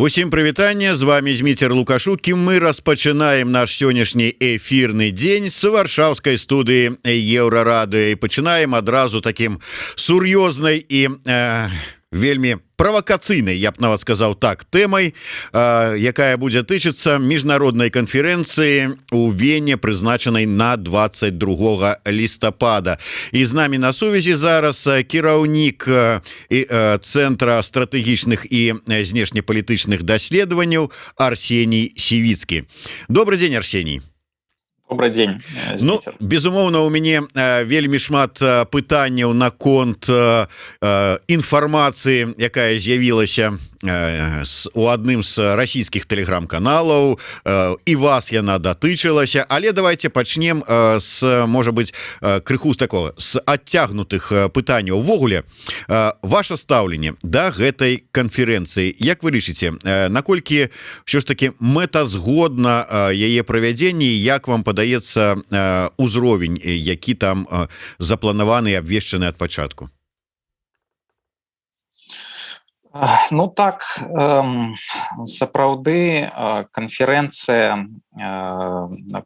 Усім прывітанне, з вами Зміцер Лукашук, і мы распачынаем наш сённяшні эфірны дзень з варшаўскай студыі Еўрарадыё і пачынаем адразу такім сур'ёзнай і вельмі правакацыйнай, я б нават сказаў так, тэмай, якая будзе тычыцца міжнароднай канферэнцыі у Вене, прызначанай на 22 лістапада. І з намі на сувязі зараз кіраўнік Цэнтра стратэгічных і знешнепалітычных даследаванняў Арсеній Сівіцкі. Добрый дзень, Арсеній. Добрый день. Ну, безумоўна, у мяне вельмі шмат пытанняў наконт інфармацыі, якая з'явілася у адным з расійскіх тэлеграм-каналаў, і вас яна датычылася, але давайте пачнем з, можа быць, крыху з такого, з адцягнутых пытанняў. Увогуле, ваше стаўленне да гэтай канферэнцыі, як вы лічыце, наколькі ўсё ж таки мэтазгодна яе правядзенне, як вам падаецца узровень, які там запланаваны і абвешчаны ад пачатку? Ну так, сапраўды канферэнцыя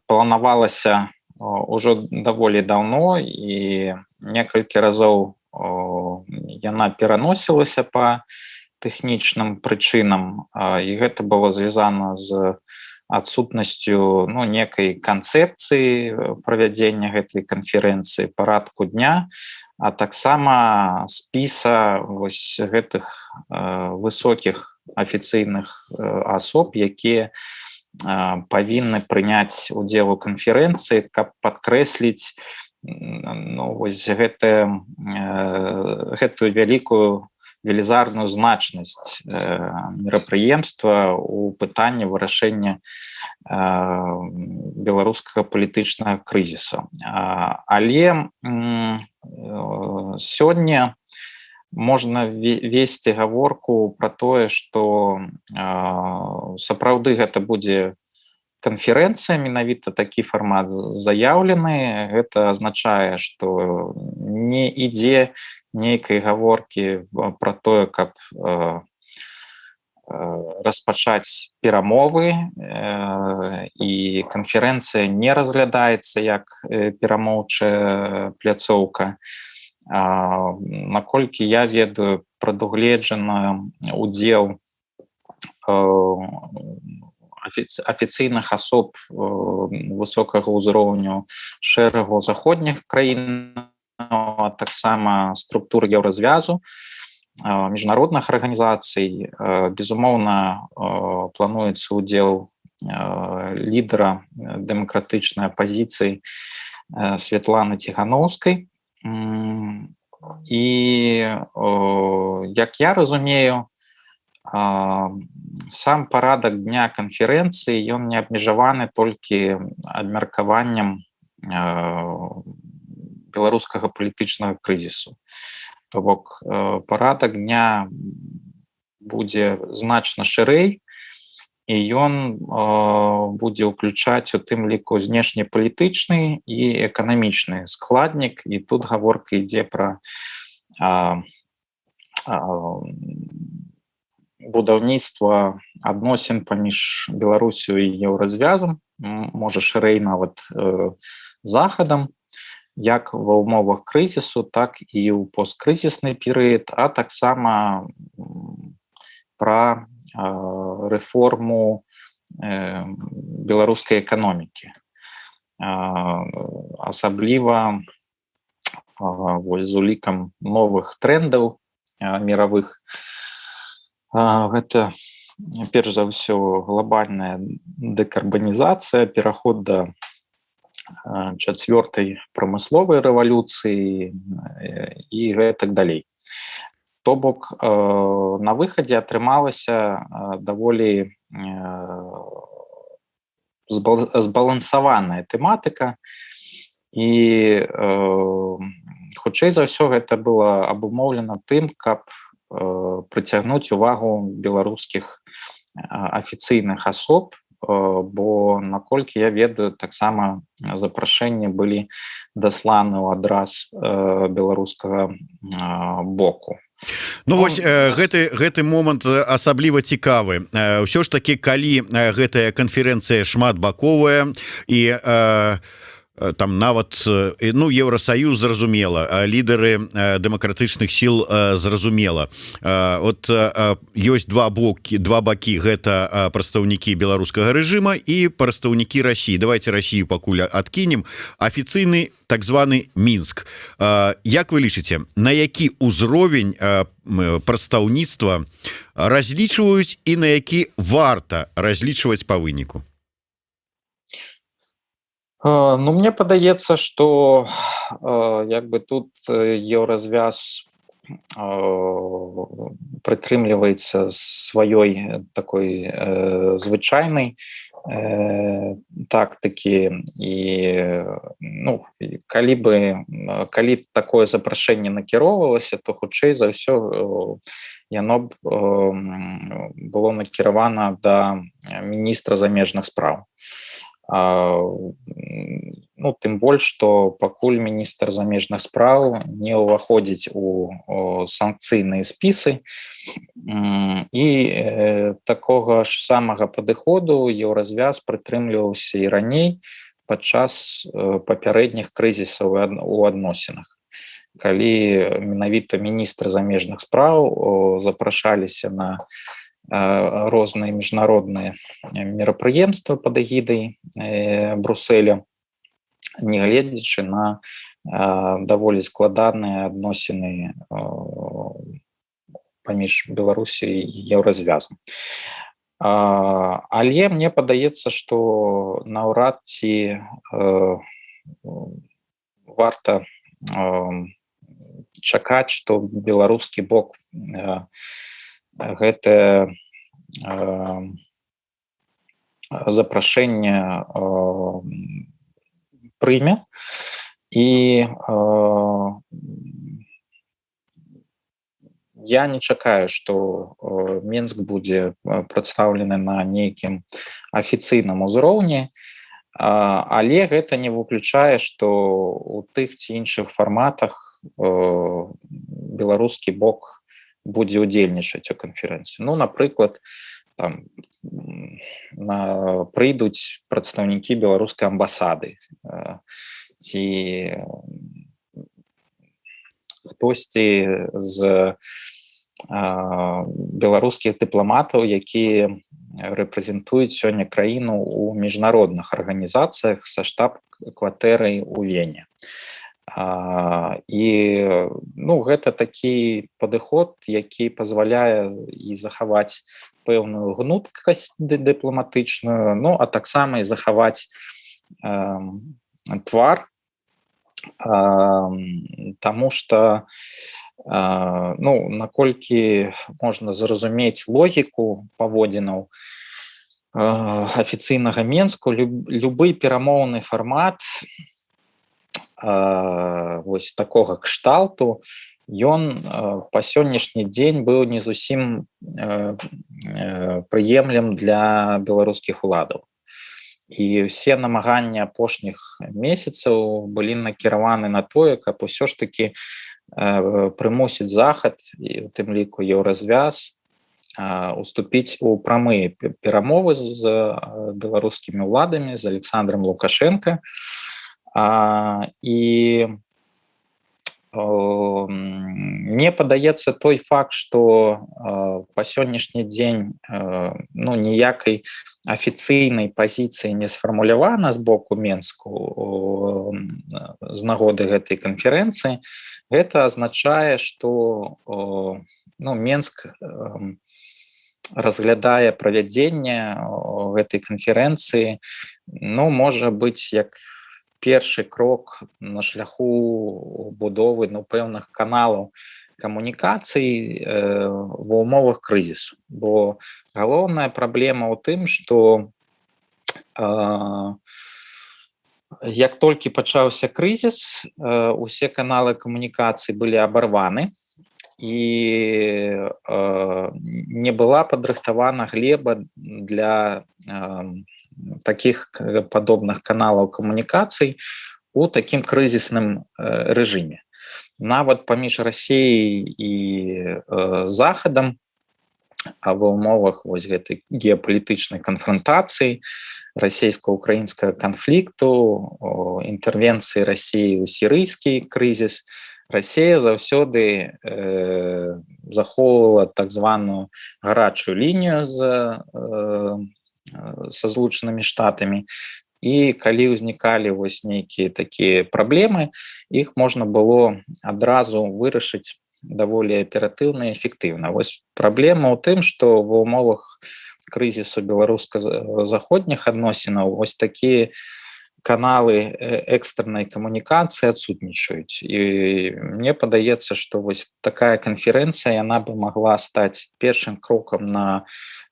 планавалася ўжо даволі даўно і некалькі разоў яна пераносілася па тэхнічным прычынам, і гэта было звязана з адсутнасцю некай канцэпцыі правядзення гэтай канферэнцыі, парадку дня, а таксама спіса вось гэтых высокіх афіцыйных асоб, якія павінны прыняць удзел у канферэнцыі, каб падкрэсліць вось гэтую вялікую велізарную значнасць мерапрыемства ў пытанні вырашэння беларускага палітычнага крызісу. Але сёння можна весці гаворку пра тое, што сапраўды гэта будзе канферэнцыя, менавіта такі фармат заяўлены. Гэта азначае, што не ідзе нейкай гаворкі пра тое, каб распачаць перамовы, і канферэнцыя не разглядаецца як перамоўчая пляцоўка. Наколькі я ведаю, прадугледжаны удзел афіцыйных асоб высокага ўзроўню шэрагу заходніх краін, а таксама структур Еўразвязу, міжнародных арганізацый. Безумоўна, плануецца удзел лідара дэмакратычнай апазіцыі Святланы Ціханаўскай. І, як я разумею, сам парадак дня канферэнцыі, ён не абмежаваны толькі абмеркаваннем беларускага палітычнага крызісу. То бок парадак дня будзе значна шырэй, і ён будзе ўключаць у тым ліку знешнепалітычны і эканамічны складнік, і тут гаворка ідзе пра будаўніцтва адносін паміж Беларусю і Еўразвязам, можа шырэй нават захадам, як ва ўмовах крызісу, так і ў посткрызісны перыяд, а таксама пра рэформу беларускай эканомікі. Асабліва з улікам новых трендаў міравых. Гэта, перш за ўсё, глобальная дэкарбанізацыя, пераход да чацвёртай прамысловай рэвалюцыі і гэтак далей. То бок, на выхадзе атрымалася даволі збалансаваная тэматыка, і хутчэй за ўсё гэта было абумоўлена тым, каб прыцягнуць увагу беларускіх афіцыйных асоб, бо, наколькі я ведаю, таксама запрашэнні былі дасланы ў адрас беларускага боку. Ну вось гэты момант асабліва цікавы. Ўсё ж таки, калі гэтая канферэнцыя шматбаковая і там нават ну Еўросаюз зразумела, лідары дэмакратычных сіл зразумела, от ёсць два бакі, гэта прадстаўнікі беларускага рэжыма і прадстаўнікі России. Давайте Россию пакуль адкінем. Афіцыйны так званы Мінск. Як вы лічыце, на які ўзровень прадстаўніцтва разлічваюць і на які варта разлічваць па выніку? Ну, мне падаецца, што як бы тут Еўразвяз прытрымліваецца сваёй такой звычайнай тактыкі, і ну, калі такое запрашэнне накіроўвалася, то хутчэй за ўсё яно было накіравана да міністра замежных спраў. Ну, тым больш, што пакуль міністр замежных спраў не ўваходзіць у санкцыйныя спісы, і такога ж самага падыходу Еўразвяз прытрымліваўся і раней падчас папярэдніх крызісаў у адносінах, калі менавіта міністр замежных спраў запрашаліся на розныя міжнародныя мерапрыемствы пад эгідай Брюсселя, нягледзячы на даволі складаныя адносіны паміж Беларусі і Еўразвязам. Але мне падаецца, што наўрад ці варта чакаць, што беларускі бок гэтае запрашэнне прыме, і я не чакаю, што Мінск будзе прадстаўлены на нейкім афіцыйным узроўні, але гэта не выключае, што у тых ці іншых фарматах беларускі бок будзе ўдзельнічаць у канферэнцыі. Ну, напрыклад, там прыйдуць прадстаўнікі беларускай амбасады, ці хтосьці з беларускіх дыпламатаў, якія рэпрэзентуюць сёння краіну ў міжнародных арганізацыях са штаб-кватэрай у Вене. І ну, гэта такі падыход, які дазваляе і захаваць пэўную гнуткасць дыпламатычную, ну, а таксама і захаваць твар, таму што ну, наколькі можна зразумець логіку паводзінаў афіцыйнага Мінску, любы перамоўны фармат вось такога кшталту, ён па сённяшні дзень быў не зусім прыемлем для беларускіх уладаў. І ўсе намаганні апошніх месяцаў былі накіраваны на тое, каб усё ж такі прымусіць Захад, і у тым ліку Еўразвяз, уступіць у прамыя перамовы з беларускімі ўладамі, з Александром Лукашенко. І мне падаецца той факт, што па сённяшні дзень ну, ніякай афіцыйнай пазіцыі не сфармулявана з боку Мінску з нагоды гэтай канферэнцыі, гэта азначае, што ну, Мінск разглядае правядзенне гэтай канферэнцыі, ну, можа быць, як першы крок на шляху будовы ну, пэўных каналаў камунікацый ва ўмовах крызісу. Бо галоўная праблема ў тым, што як толькі пачаўся крызіс, усе каналы камунікацый былі абарваны, і не была падрыхтавана глеба для таких падобных каналаў камунікацый у такім крызісным рэжыме. нават паміж Расіяй і захадам, а ва ўмовах вось гэтай геапалітычнай канфрантацыі, расійска-украінскага канфлікту, інтэрвенцыі Расіі ў сірыйскі крызіс, Расія заўсёды захоўвала так званую гарачую лінію са Злучанымі Штатамі, і калі ўзнікалі вось нейкія такія праблемы, іх можна было адразу вырашыць даволі аператыўна і эфектыўна. Вось праблема ў тым, што ва ўмовах крызісу беларуска-заходніх адносінаў вось такія каналы экстраннай камунікацыі адсутнічаюць. І мне падаецца, што вось такая канферэнцыя, яна бы магла стаць першым крокам на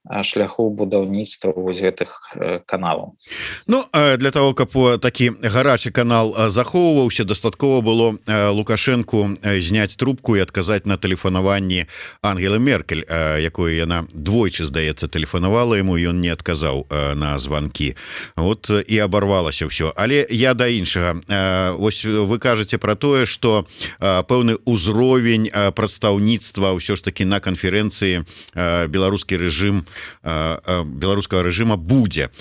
шляху будаўніцтва вось гэтых каналаў. Ну, для того, каб такі гарачы канал захоўваўся, дастаткова было Лукашэнку зняць трубку і адказаць на тэлефанаванні Ангелы Меркель, якую яна двойчы, здаецца, тэлефанавала яму, ён не адказаў на званкі. Вот і абарвалася ўсё. Але я да іншага. Вось вы кажаце пра тое, што пэўны ўзровень прадстаўніцтва ўсё ж такі на канферэнцыі беларускі рэжым беларускага рэжыма будзе.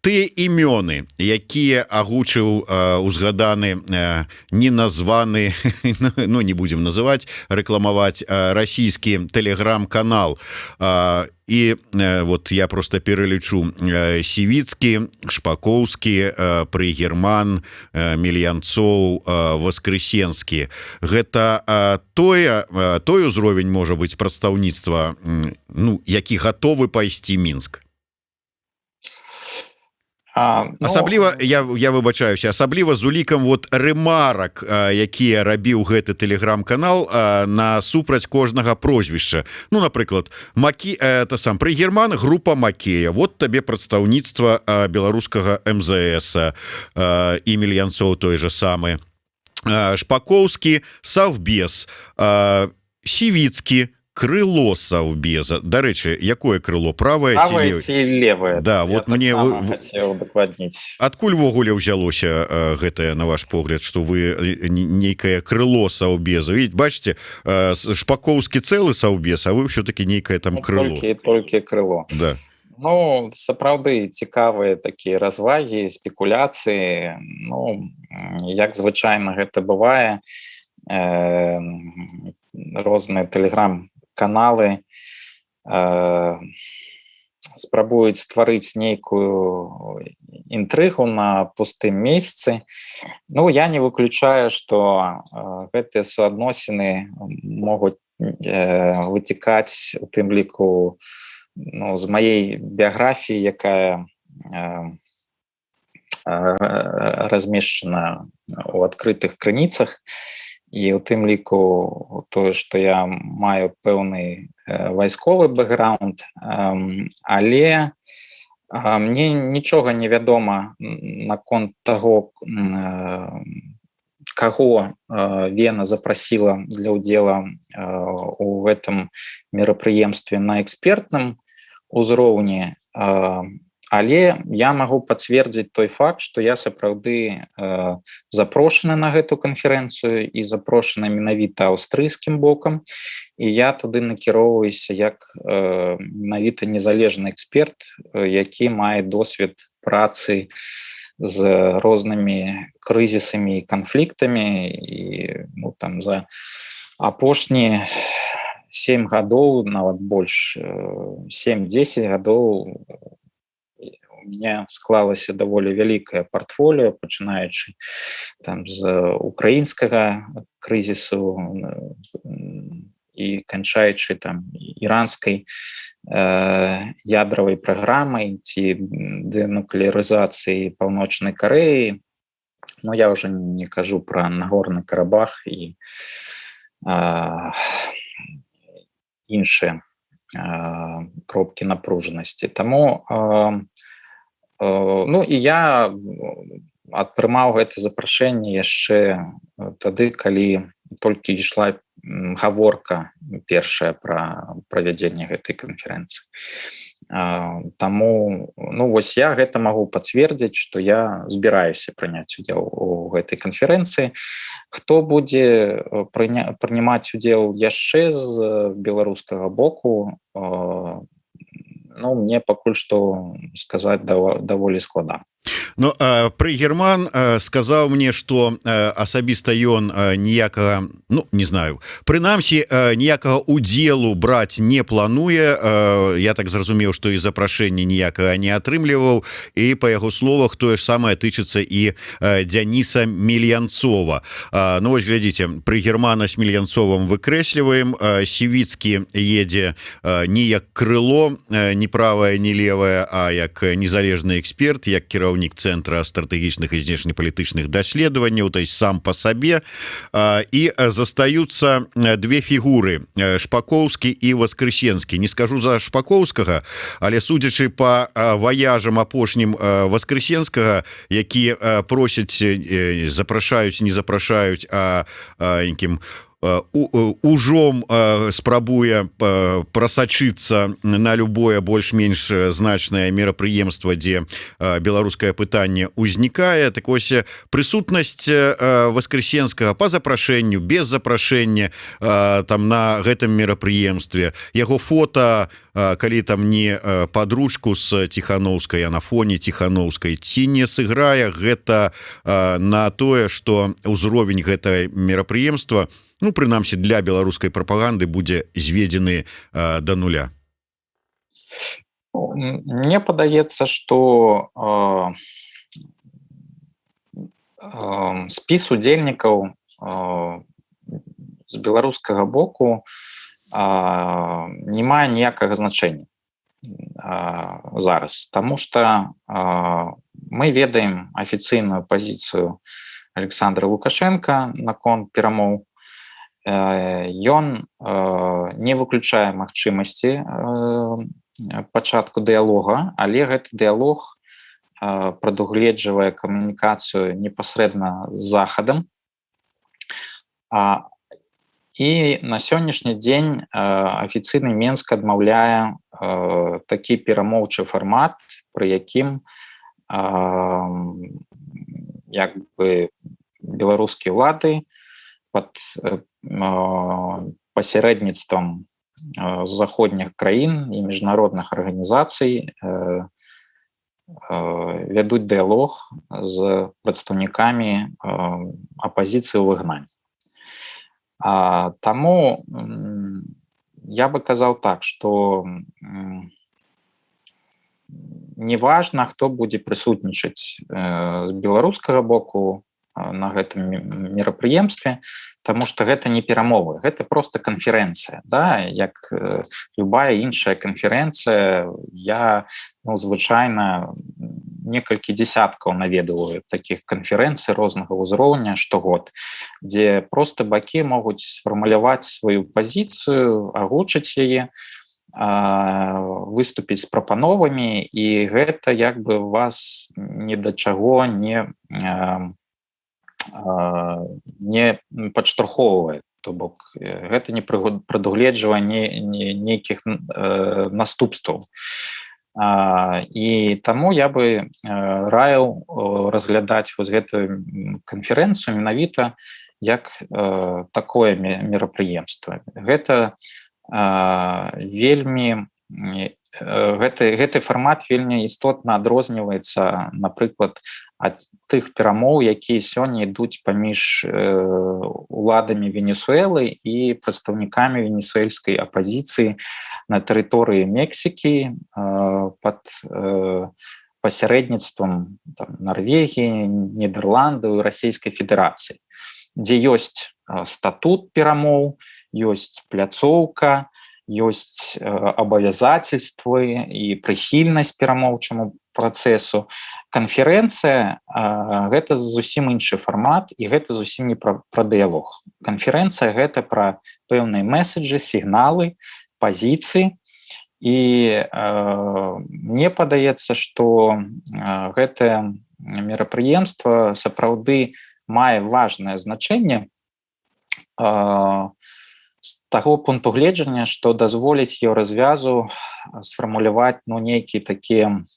Тыя імёны, якія агучыў узгаданы неназваны, ну не будзем называць, рэкламаваць расійскі тэлеграм-канал. І вот я просто пералічу: Сівіцкі, Шпакоўскі, Прыгерман, Мельянцоў, Воскресенскі. Гэта той узровень можа быць прадстаўніцтва, ну, які гатовы пайсці Мінск. Асабліва, я выбачаюся, асабліва з улікам вот рэмарак, якія рабіў гэты тэлеграм-канал насупраць кожнага прозвішча. Ну, напрыклад, Прыгерман, група Макея, вот табе прадстаўніцтва беларускага МЗС, і Мельянцоў той же самы, Шпакоўскі, Савбез, Сівіцкі, крыло Савбеза. Дарэчы, якое крыло, правае ці левае? Да, вот мне хацеў удакладніць. Адкуль увогуле ўзялося гэтае, на ваш погляд, што вы нейкае крыло Савбеза? Ведь бачыце, Шпакоўскі цэлы Савбез, а вы ўсё-таки нейкае там крыло. Толькі крыло. Да. Ну, сапраўды цікавыя такія развагі, спекуляцыі. Ну, як звычайна гэта бывае, розныя тэлеграм-каналы спрабуюць стварыць нейкую інтрыгу на пустым месцы. Ну, я не выключаю, што гэтыя суадносіны могуць выцікаць у тым ліку, ну, з маей біяграфіі, якая размешчана ў адкрытых крыніцах, і ў тым ліку тое, што я маю пэўны вайсковы бэкграунд, але мне нічога не вядома наконт таго, каго Вена запрасіла для ўдзела ў гэтым мерапрыемстве на экспертным узроўні. Але я магу пацвердзіць той факт, што я сапраўды запрошаны на гэту канферэнцыю і запрошаны менавіта аўстрыйскім бокам. І я туды накіроўваюся як менавіта незалежны эксперт, які мае досвед працы з рознымі крызісамі і канфліктамі. І ну, там за апошнія 7 гадоў, нават больш, 7-10 гадоў, у меня склалася даволі вялікае партфоліо, пачынаючы там з украінскага крызісу і канчаючы там іранскай ядравай праграмай ці дэнуклеарызацыі Паўночнай Карэі. Ну, я ўжо не кажу пра Нагорны Карабах і іншыя кропкі напружанасці. Таму ну, і я атрымаў гэта запрашэнне яшчэ тады, калі толькі ішла гаворка першая пра правядзенне гэтай канферэнцыі. Таму ну вось я гэта магу пацвердзіць, што я збіраюся прыняць удзел у гэтай канферэнцыі. Хто будзе прынимаць удзел яшчэ з беларускага боку, ну мне пакуль што сказаць даволі складана. Ну Прыгерман сказаў мне, што асабіста ён ніякага, ну не знаю, прынамсі ніякага удзелу браць не плануе. Я так зразумеў, што і запрашэнне ніякага не атрымліваў, і па яго словах тое ж самае тычыцца і Дзяніса Мельянцова. Ну вось глядзіце, Прыгермана з Мельянцовым выкрэсліваем, Сівіцкі едзе не як крыло, не правае, не левае, а як незалежны эксперт, як кіраўнік Центра стратэгічных і знешнепалітычных даследаванняў, то есть сам по сабе. І застаюцца две фігуры, Шпакоўскі і Васкрэсенскі. Не скажу за Шпакоўскага, але судзячы по ваяжам апошнім Васкрэсенскага, які просяць, запрашаюць, не запрашаюць, а нейкім ужом спрабуе прасачыцца на любое больш-менш значнае мерапрыемства, дзе беларускае пытанне ўзнікае. Так вось, прысутнасць Васкрэсенскага па запрашэнню, без запрашэння там на гэтым мерапрыемстве, яго фота, калі там не пад ручку з Ціхановскай, а на фоне Ціхановскай, ці не сыграе гэта на тое, што ўзровень гэтага мерапрыемства, ну, прынамсі, для беларускай прапаганды будзе зведзены да нуля? Мне падаецца, што спіс удзельнікаў з беларускага боку не мае ніякага значэння зараз, таму што мы ведаем афіцыйную пазіцыю Александра Лукашенка наконт перамоў. Ён не выключае магчымасці пачатку дыялога, але гэты дыялог прадугледжвае камунікацыю непасрэдна з захадам. І на сённяшні дзень афіцыйны Менск адмаўляе такі перамоўчы фармат, пры якім як бы беларускія ўлады пад пасярэдніцтвам заходніх краін і міжнародных арганізацый вядуць дыялог з прадстаўнікамі апазіцыі ў выгнанні. Таму я бы казаў так, што неважна, хто будзе прысутнічаць з беларускага боку на гэтым мерапрыемстве, таму што гэта не перамовы, гэта просто канферэнцыя, да? Як любая іншая канферэнцыя. Я звычайна некалькі дзесяткаў наведваю такіх канферэнцый рознага ўзроўня штогод, дзе просто бакі могуць сфармуляваць сваю пазіцыю, агучыць яе, выступіць з прапановамі, і гэта як бы вас ні да чаго не падштурхоўвае, то бок гэта не прадугледжвае нейкіх наступстваў. І таму я бы раіў разглядаць вось гэтую канферэнцыю менавіта як такое мерапрыемства. Гэта вельмі гэты фармат вельмі істотна адрозніваецца, напрыклад, ад тых перамоў, якія сёння ідуць паміж уладамі Венесуэлы і прадстаўнікамі венесуэльскай апазіцыі на тэрыторыі Мексікі пад пасярэдніцтвам Нарвегіі, Нідерландаў і Расійскай Федэрацыі, дзе ёсць статут перамоў, ёсць пляцоўка, ёсць абавязательствы і прыхільнасць перамоўчаму працэсу. Канферэнцыя гэта зусім іншы фармат, і гэта зусім не пра дыялог. Канферэнцыя гэта пра пэўныя месседжы, сігналы, пазіцыі. І мне падаецца, што гэтае мерапрыемства сапраўды мае важнае значэнне з таго пункту гледжання, што дазволіць еўразвязу сфармуляваць нейкія такія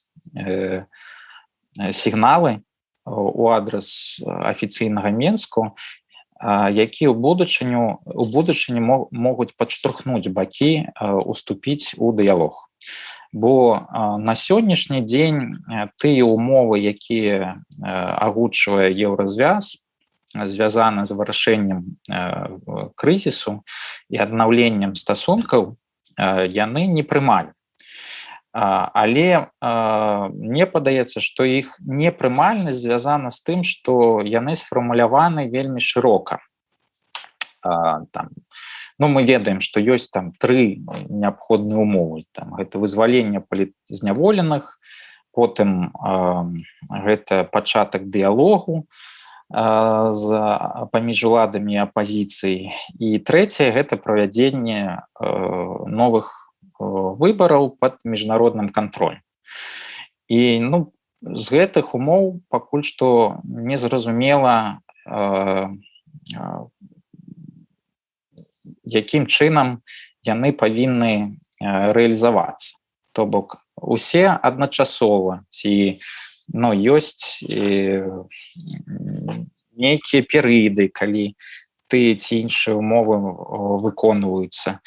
сігналы у адрас афіцыйнага Менску, які ў будучыні могуць падштурхнуць бакі уступіць у дыялог. Бо на сённяшні дзень тыя умовы, якія агучвае еўразвяз, звязаны з вырашэннем крызісу і аднаўленнем стасункаў, яны не прымалі. Але мне падаецца, што іх непрымальнасць звязана з тым, што яны сфармуляваны вельмі шырока. Мы ведаем, што ёсць там 3 неабходныя умовы. Гэта вызваленне палітзняволеных, потым гэта пачатак дыялогу паміж уладамі і апазіцыяй. І трэцяе гэта правядзенне новых выбараў пад міжнародным кантролем. І з гэтых умоў пакуль што незразумела, якім чынам яны павінны рэалізавацца. То бок усе адначасова, ці ёсць нейкія перыяды, калі тыя ці іншыя умовы выконваюцца.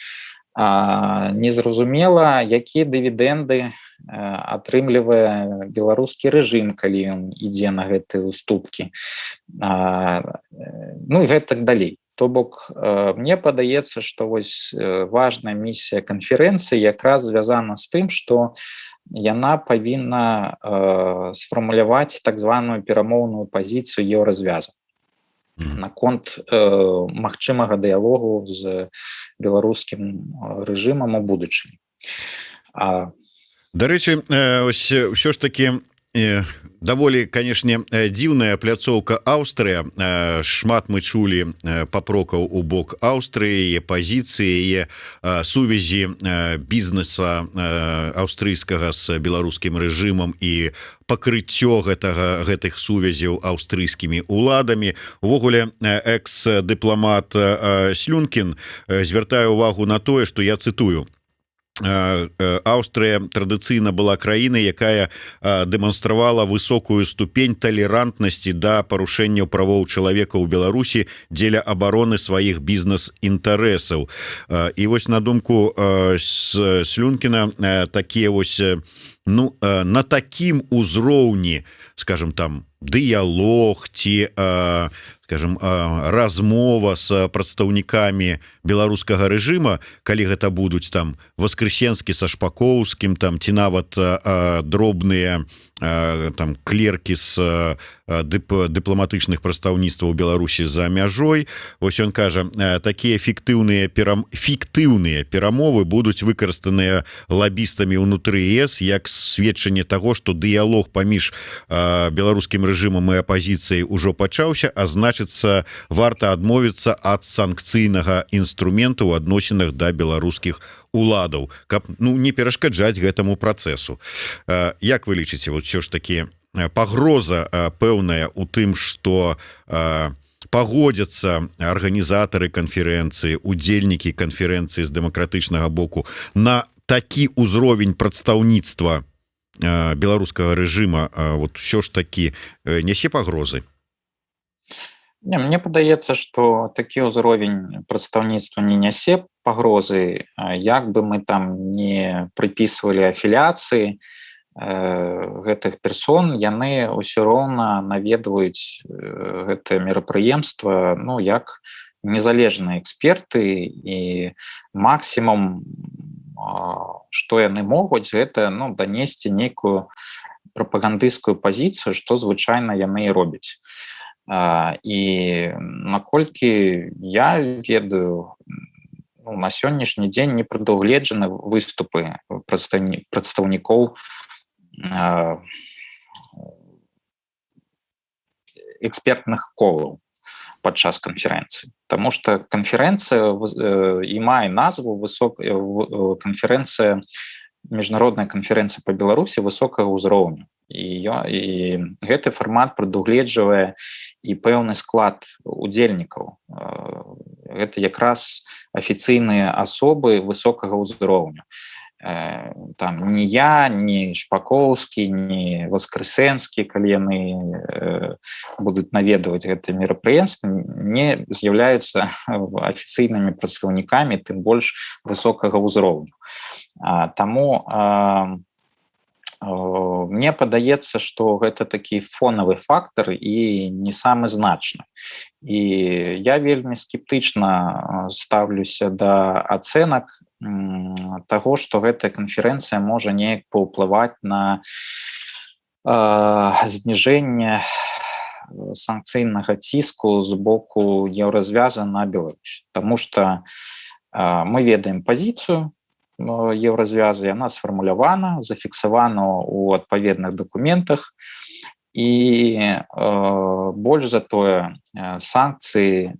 Незразумела, якія дывідэнды атрымлівае беларускі рэжым, калі ён ідзе на гэтыя уступкі. І гэтак далей. То бок, мне падаецца, што вось важная місія канферэнцыі якраз звязана з тым, што яна павінна сфармуляваць так званую перамоўную пазіцыю еўразвязу наконт магчымага дыялогу з беларускім рэжымам у будучыні. Дарэчы, ўсё ж такі даволі, канешне, дзіўная пляцоўка Аўстрыя. Шмат мы чулі папрокаў у бок Аўстрыі, яе пазіцыі, яе сувязі бізнеса аўстрыйскага з беларускім рэжымам і пакрыццё гэтых сувязяў аўстрыйскімі уладамі. Увогуле, экс-дыпламат Слюнкін звяртае ўвагу на тое, што я цытую: Аўстрыя традыцыйна была краінай, якая дэманстравала высокую ступень талерантнасці да парушэнняў правоў чалавека ў Беларусі дзеля абароны сваіх бізнес-інтарэсаў. І вось на думку Слюнкіна, такія вось на такім узроўні, скажем, там дыялог ці размова з прадстаўнікамі беларускага рэжыма, калі гэта будуць там Воскресенскі са Шпакоўскім, там ці нават дробныя там клеркі з дыпламатычных прадстаўніцтваў Беларусі за мяжой. Вось ён кажа, такія фіктыўныя перамовы будуць выкарыстаныя лабістамі ўнутры ЕС як сведчанне таго, што дыялог паміж беларускім рэжымам і апазіцыяй ужо пачаўся, а значыцца, варта адмовіцца ад санкцыйнага інструменту ў адносінах да беларускіх уладаў, каб не перашкаджаць гэтаму працэсу. Як вы лічыце, вот ўсё ж такі пагроза пэўная у тым, што пагодзяцца арганізатары канферэнцыі, удзельнікі канферэнцыі з дэмакратычнага боку на такі ўзровень прадстаўніцтва беларускага рэжыма, вот ўсё ж такі нясе пагрозы? Мне падаецца, што такі ўзровень прадстаўніцтва не нясе пагрозы, як бы мы там не прыпісвалі афіліяцыі гэтых персон, яны ўсё роўна наведваюць гэтае мерапрыемства, як незалежныя эксперты, і максімум, што яны могуць, гэта данесці нейкую прапагандысцкую пазіцыю, што звычайна яны і робяць. І наколькі я ведаю, на сённяшні дзень не прадугледжаны выступы прадстаўнікоў экспертных колаў падчас канферэнцыі. Таму што канферэнцыя і мае назву канферэнцыя, міжнародная канферэнцыя па Беларусі высокага ўзроўню. І гэты фармат прадугледжвае і пэўны склад удзельнікаў. гэта якраз афіцыйныя асобы высокага ўзроўню. Там не я, не Шпакоўскі, не Воскресенскі, калі яны будуць наведваць гэтыя мерапрыемствы, не з'яўляюцца афіцыйнымі прадстаўнікамі, тым больш высокага ўзроўню. Таму мне падаецца, што гэта такі фонавы фактар і не самы значны. І я вельмі скептычна ставлюся да ацэнак таго, што гэтая канферэнцыя можа неяк паўплываць на зніжэнне санкцыйнага ціску з боку Еўразвяза на Беларусь. Таму што мы ведаем пазіцыю Еўразвяза, яна сфармулявана, зафіксавана ў адпаведных дакументах, і больш за тое, санкцыі,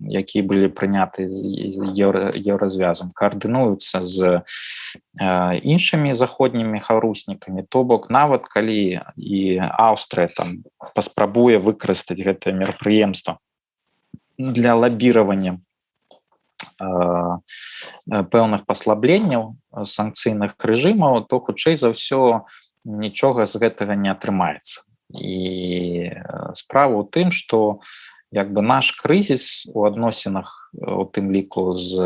якія былі прыняты з Еўразвязам, каардынуюцца з іншымі заходнімі харуснікамі. То бок, нават калі і Аўстрыя там паспрабуе выкарыстаць гэтае мерапрыемства для лабіравання пэўных паслабленняў санкцыйных рэжымаў, то хутчэй за ўсё нічога з гэтага не атрымаецца. І справа ў тым, што як бы наш крызіс у адносінах, у тым ліку з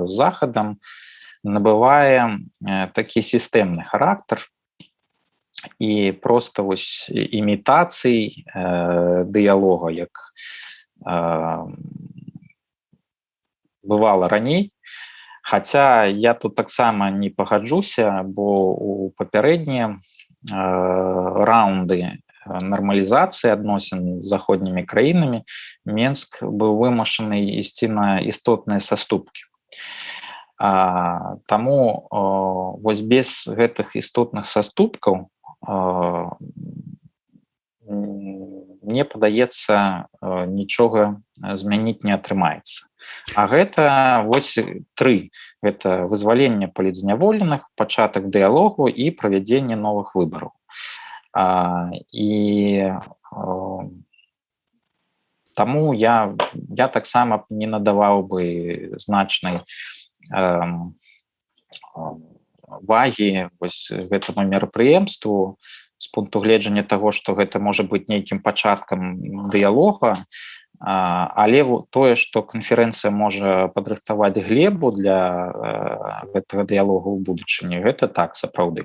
Захадам, набывае такі сістэмны характар, і проста вось імітацый дыялога, як бывала раней. Хаця я тут таксама не пагаджуся, бо у папярэднія раунды нармалізацыі адносін з заходнімі краінамі Менск быў вымушаны ісці на істотныя саступкі. Таму вось без гэтых істотных саступкаў мне падаецца, нічога змяніць не атрымаецца. А гэта вось тры. Гэта вызваленне палітзняволеных, пачатак дыялогу і правядзенне новых выбараў. І таму я таксама не надаваў бы значнай вагі вось гэтаму мерапрыемству з пункту гледжання таго, што гэта можа быць нейкім пачаткам дыялога, але тое, што канферэнцыя можа падрыхтаваць глебу для гэтага дыялогу ў будучыні, гэта так, сапраўды.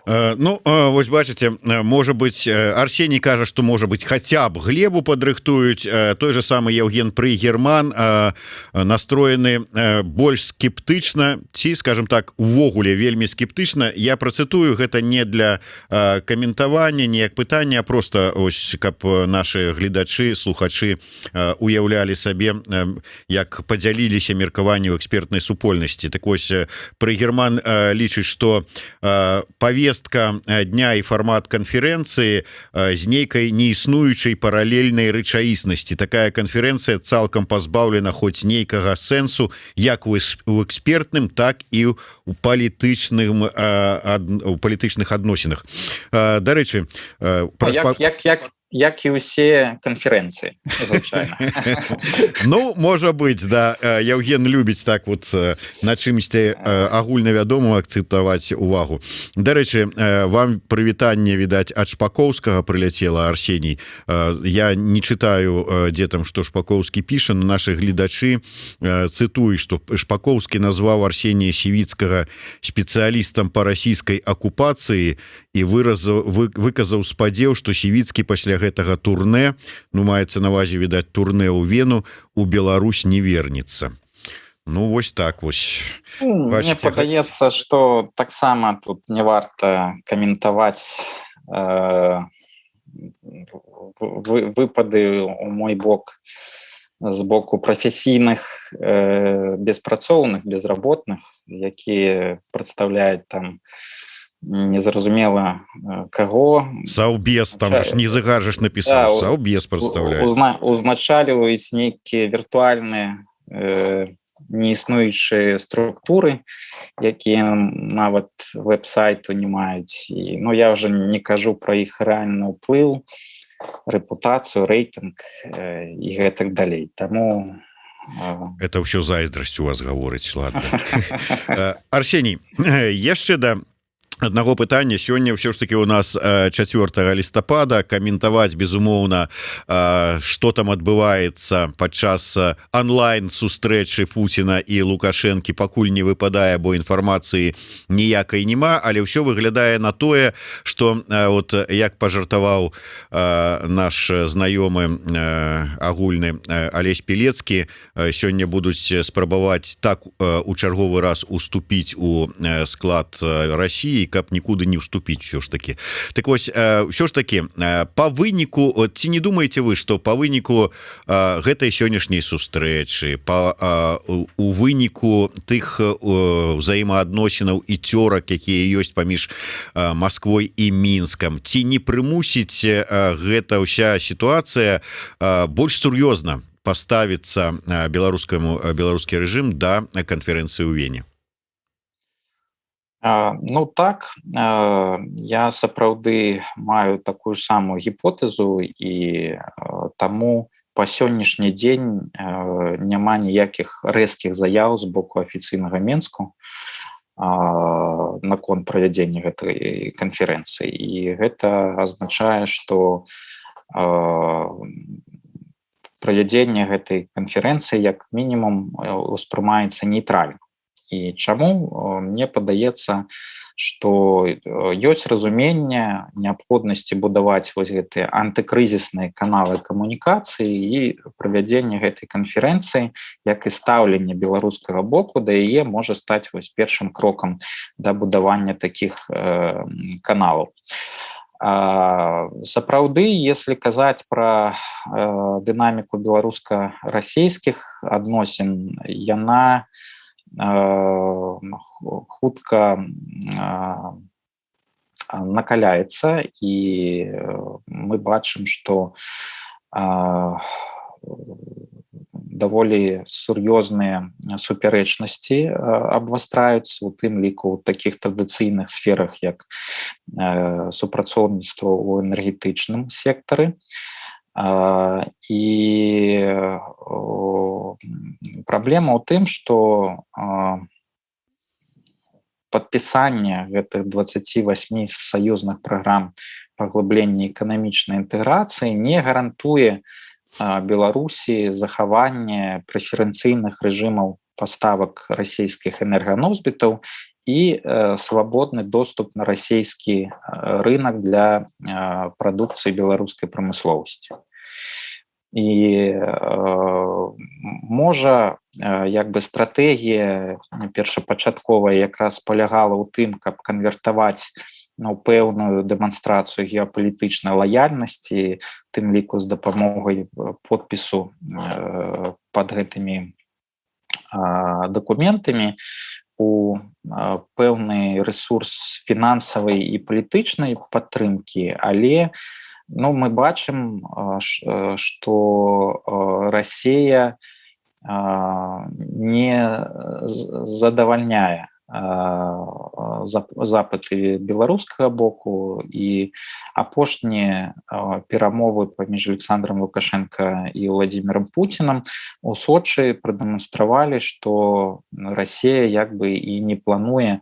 Ну вось бачыце, можа быть, Арсений кажа, что можа быть хотя б глебу падрыхтуюць. Той же самы Евген Прыгерман настроены больш скептычна, ці скажем так, увогуле вельмі скептычна. Я працытую, гэта не для каментавання, не як пытання, а просто ось каб наши гледачы, слухачы уяўлялі сабе, як падзяліліся меркаванні ў экспертнай супольнасці. Так вось, Прыгерман лічыць, что повестка дня і фармат канферэнцыі з нейкай неіснуючай паралельнай рэчаіснасці. Такая канферэнцыя цалкам пазбаўлена хоць нейкага сэнсу як у экспертным, так і у палітычных адносінах. Дарэчы, як і ўсе канферэнцыі, звычайна. Ну, можа быць, да. Евген любіць так вот на чымсьці агульнавядомым акцэнтаваць увагу. Дарэчы, вам прывітанне, відаць, ад Шпакоўскага прыляцела, Арсений. Я не чытаю, дзе там, што Шпакоўскі піша, но наши гледачы цытуюць, што Шпакоўскі назваў Арсенія Сівіцкага спецыялістам па расійскай акупацыі і выказаў спадзеў, што Сівіцкі пасля гэтага турне, ну, маецца на ўвазе, відаць, турне ў Вену, у Беларусь не вернецца. Ну, вось так вось. Мне падаецца, што таксама тут не варта каментаваць выпады ў мой бок з боку прафесійных беспрацоўных, безработных, якія прадстаўляюць там незразумела каго. Саўбез, там ж не загажаш напісаў, Саўбез прадстаўляе. Узначальваюць нейкія віртуальныя неіснуючыя структуры, якія нават веб-сайту не маюць. Ну, я ўжо не кажу пра іх рэальны ўплыў рэпутацыю, рэйтынг і гэтак далей. Таму это ўсё зайздрасць у вас гаворыць, ладно. Арсеній, яшчэ да аднаго пытання. Сёння ўсё ж таки у нас 4 лістапада. Каментаваць, безумоўна, што там адбываецца падчас онлайн сустрэчы Пуціна і Лукашэнкі, пакуль не выпадае, бо інфармацыі ніякай няма, але ўсё выглядае на тое, што вот як пажартаваў наш знаёмы агульны Алесь Пелецкі, сёння будуць спрабаваць так у чарговы раз уступіць у склад России, каб нікуды не уступіць все ж таки. Так вось, все ж таки по выніку, ці не думаеце вы, што по выніку гэтай сённяшняй сустрэчы, у выніку тых ўзаемаадносінаў і цёрак, якія ёсць паміж Москвой і Мінскам, ці не прымусіць гэта ўся сітуацыя больш сур'ёзна паставіцца беларускі рэжым да канферэнцыі ў Вене? Ну так, я сапраўды маю такую ж самую гіпотэзу, і таму па сённяшні дзень няма ніякіх рэзкіх заяў з боку афіцыйнага Мінску наконт правядзення гэтай канферэнцыі. І гэта азначае, што правядзенне гэтай канферэнцыі як мінімум успрымаецца нейтральна. І чаму? Мне падаецца, што ёсць разуменне неабходнасці будаваць вось гэтыя антыкрызісныя каналы камунікацыі, і правядзенне гэтай канферэнцыі, як і стаўленне беларускага боку да яе, можа стаць вось першым крокам да будавання такіх каналаў. Сапраўды, если казаць пра дынаміку беларуска-расейскіх адносін, яна хутка накаляецца, і мы бачым, што даволі сур'ёзныя супярэчнасці абвастраюцца, у тым ліку ў такіх традыцыйных сферах, як супрацоўніцтва ў энергетычным сектары. І праблема ў тым, што падпісанне гэтых 28 саюзных праграм паглыблення эканамічнай інтэграцыі не гарантуе Беларусі захаванне прэферэнцыйных рэжымаў паставак расійскіх энерганосьбітаў і свабодны доступ на расійскі рынок для прадукцыі беларускай прамысловасці. І можа, як бы стратэгія першапачатковая якраз палягала ў тым, каб канвертаваць пэўную дэманстрацыю геапалітычнай лаяльнасці, тым ліку з дапамогай подпісу пад гэтымі дакументамі у пэўны рэсурс фінансавай і палітычнай падтрымкі, але мы бачым, што Расія не задавальняе запыты беларускага боку, і апошнія перамовы паміж Александром Лукашенко і Владимиром Путиным у Сочы прадэманстравалі, што Расія як бы і не плануе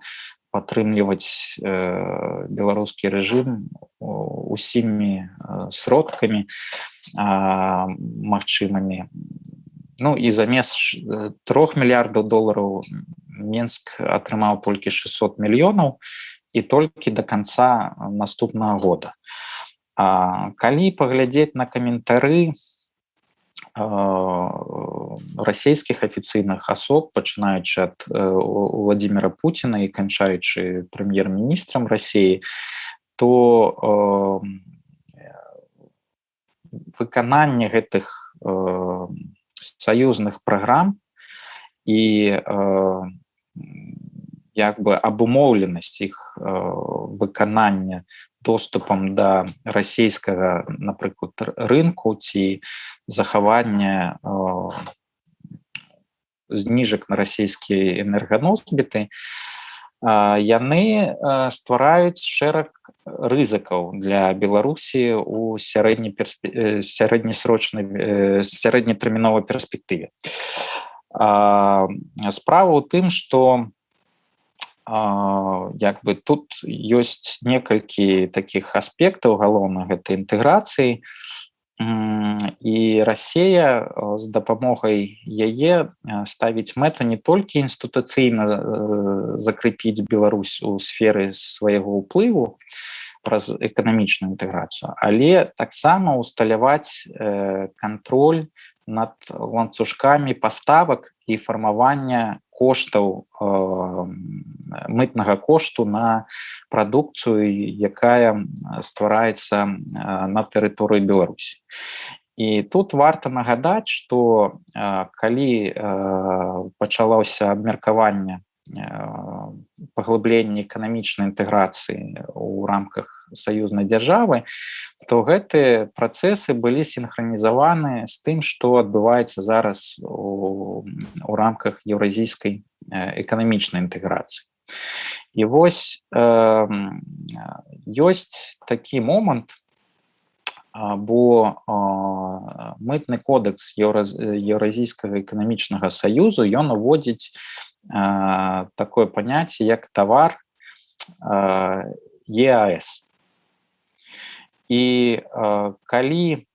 падтрымліваць беларускі рэжым усімі сродкамі магчымымі. І замест 3 мільярдаў долараў Мінск атрымаў толькі 600 мільёнаў, і толькі до канца наступнага года. Калі паглядзець на каментары расійскіх афіцыйных асоб, пачынаючы ад Владимира Путина і канчаючы прэм'ер-міністрам Расіі, то выкананне гэтых саюзных праграм і як бы абумоўленасць іх выканання доступам да расійскага, напрыклад, рынку ці захавання зніжак на расійскія энерганосьбіты, яны ствараюць шэраг рызыкаў для Беларусі ў сярэднетэрміновай перспектыве. Справа ў тым, што як бы тут ёсць некалькі такіх аспектаў галоўных гэтай інтэграцыі, і Расія з дапамогай яе ставіць мэту не толькі інстытуцыйна закрепіць Беларусь у сферы свайго ўплыву праз эканамічную інтэграцыю, але таксама усталяваць кантроль над ланцужкамі паставак і фармавання коштаў мытнага кошту на прадукцыю, якая ствараецца на тэрыторыі Беларусі. І тут варта нагадаць, што калі пачалося абмеркаванне паглыблення эканамічнай інтэграцыі ў рамках саюзнай дзяржавы, то гэтыя працэсы былі сінхранізаваны з тым, што адбываецца зараз у рамках еўразійскай эканамічнай інтэграцыі. І вось ёсць такі момант, бо мытны кодекс еўразійскага эканамічнага саюзу, ён уводзіць такое паняцце, як тавар ЕАС. І калі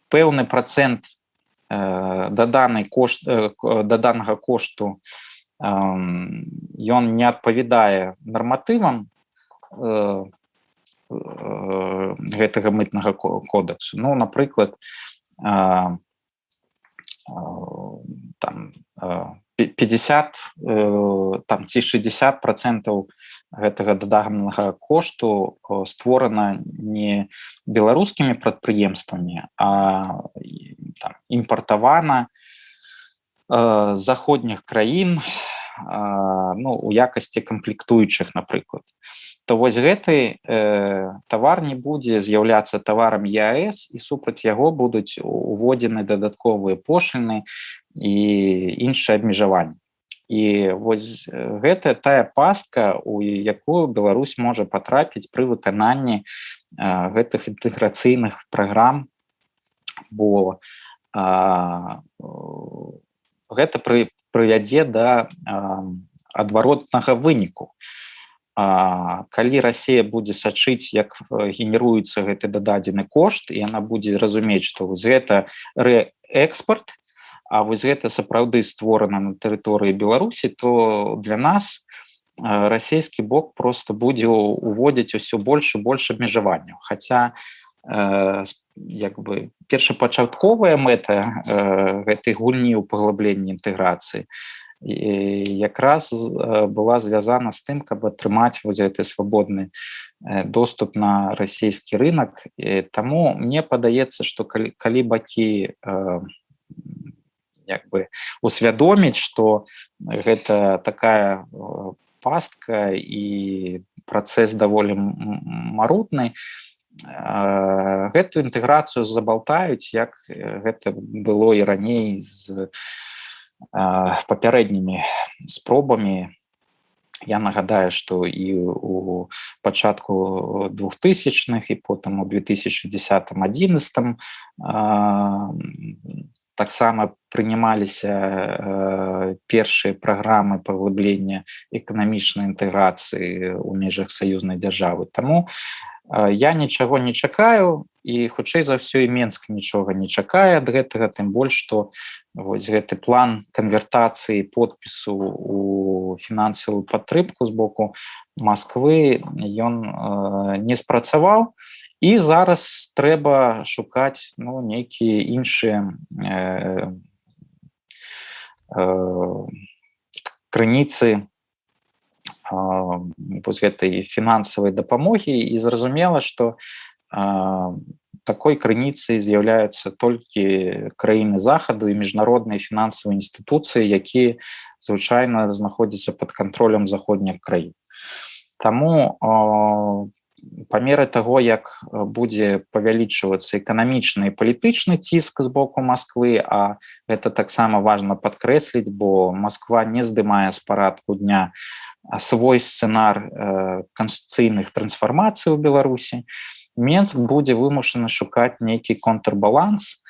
пэўны працэнт даданага кошту ён не адпавядае нарматывам гэтага мытнага кодексу, ну, напрыклад, там 50 ці 60% гэтага даданага кошту створана не беларускімі прадпрыемствамі, а там імпартавана з заходніх краін, ну, у якасці камплектуючых, напрыклад. То вось гэты тавар не будзе з'яўляцца таварам ЕАС, і супраць яго будуць уводзены дадатковыя пошліны і іншыя абмежаванні. І вось гэта тая пастка, у якую Беларусь можа патрапіць пры выкананні гэтых інтэграцыйных праграм, бо гэта прывядзе да адваротнага выніку. Калі Расія будзе сачыць, як генеруецца гэты дададзены кошт, і яна будзе разумець, што вось гэта рээкспарт, а вось гэта сапраўды створана на тэрыторыі Беларусі, то для нас расійскі бок просто будзе уводзіць усё больш і больш абмежаванняў. Хаця як бы першапачатковая мэта гэтай гульні ў паглыбленні інтэграцыі якраз была звязана з тым, каб атрымаць вось гэты свабодны доступ на расійскі рынок. Таму мне падаецца, што калі бакі як бы усвядоміць, што гэта такая пастка і працэс даволі марудны, гэтую інтэграцыю забалтаюць, як гэта было і раней з папярэднімі спробамі. Я нагадаю, што і у пачатку 2000-х, і потым у 2010-2011 таксама прынималіся першыя праграмы паглыблення эканамічнай інтэграцыі ў межах саюзнай дзяржавы. Таму я нічаго не чакаю, і хутчэй за ўсё і Менск нічога не чакае ад гэтага, тым больш, што вось гэты план канвертацыі подпісу у фінансавую падтрымку з боку Масквы, ён не спрацаваў, і зараз трэба шукаць нейкія іншыя крыніцы вось гэтай фінансавай дапамогі, і зразумела, што такой крыніцай з'яўляюцца толькі краіны захаду і міжнародныя фінансавыя інстытуцыі, якія звычайна знаходзяцца пад кантролем заходніх краін. Таму Па меры таго, як будзе павялічвацца эканамічны і палітычны ціск з боку Масквы, а гэта таксама важна падкрэсліць, бо Масква не здымае з парадку дня свой сцэнар канстытуцыйных трансфармацый у Беларусі, Менск будзе вымушаны шукаць нейкі контрбаланс,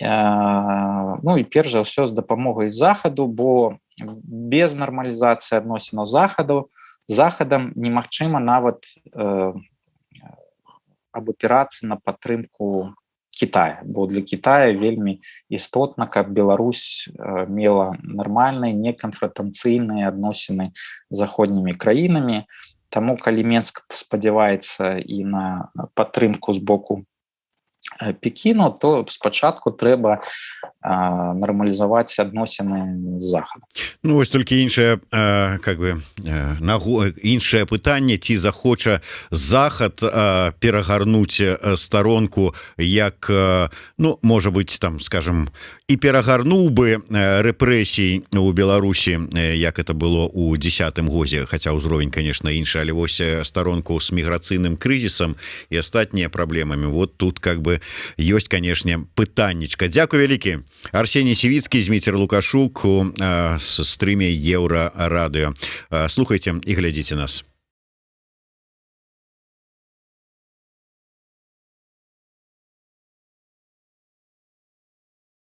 ну і перш за ўсё з дапамогай захаду, бо без нармалізацыі адносінаў захадам немагчыма нават абапірацца на падтрымку Китая, бо для Китая вельмі істотна, каб Беларусь мела нармальныя, неканфрантацыйныя адносіны з заходнімі краінамі. Таму, калі Менск спадзяваецца і на падтрымку з боку Пекіну, то спачатку трэба нармалізаваць адносіны з захадам. Ну вось толькі іншае іншае пытанне, ці захоча захад перагарнуць старонку, як ну можа быть там, скажем, і перагарнуў бы рэпрэсій у Беларусі, як это было у 10-м годзе, хаця ўзровень, конечно, іншы, але вось старонку з міграцыйным крызісам і астатнія праблемамі. Вот тут как бы ёсць, канешне, пытаннічка. Дзякуй вялікі. Арсеній Сівіцкі, Зміцер Лукашук у стрыме Еўрарадыё. Слухайце і глядзіце нас.